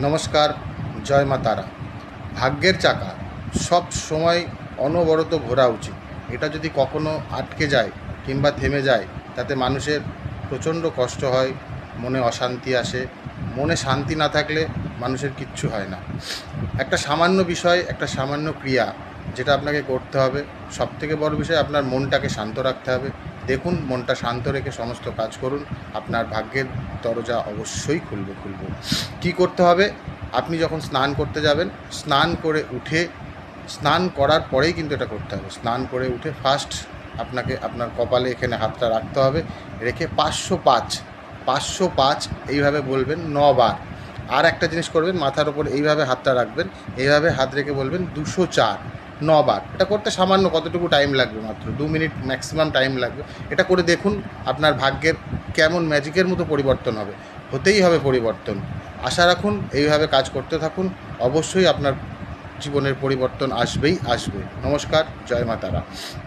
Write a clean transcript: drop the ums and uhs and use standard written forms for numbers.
নমস্কার, জয় মা তারা। ভাগ্যের চাকা সব সময় অনবরত ঘোরা উচিত। এটা যদি কখনো আটকে যায় কিংবা থেমে যায়, তাতে মানুষের প্রচণ্ড কষ্ট হয়, মনে অশান্তি আসে। মনে শান্তি না থাকলে মানুষের কিচ্ছু হয় না। একটা সামান্য বিষয়, একটা সামান্য ক্রিয়া যেটা আপনাকে করতে হবে, সবথেকে বড় বিষয় আপনার মনটাকে শান্ত রাখতে হবে। দেখুন, মনটা শান্ত রেখে সমস্ত কাজ করুন, আপনার ভাগ্যের দরজা অবশ্যই খুলবে। কি করতে হবে? আপনি যখন স্নান করতে যাবেন, স্নান করার পরেই কিন্তু এটা করতে হবে। স্নান করে উঠে ফার্স্ট আপনাকে আপনার কপালে এখানে হাতটা রাখতে হবে, রেখে 505 এইভাবে বলবেন 9 বার। আর একটা জিনিস করবেন, মাথার ওপর এইভাবে হাতটা রাখবেন, এইভাবে হাত রেখে বলবেন 204 9 বার। এটা করতে সামান্য কতটুকু টাইম লাগবে, মাত্র 2 মিনিট ম্যাক্সিমাম টাইম লাগবে। এটা করে দেখুন আপনার ভাগ্যের কেমন ম্যাজিকের মতো পরিবর্তন হবে। হতেই হবে পরিবর্তন। আশা রাখুন, এইভাবে কাজ করতে থাকুন, অবশ্যই আপনার জীবনের পরিবর্তন আসবেই আসবে। নমস্কার, জয় মা তারা।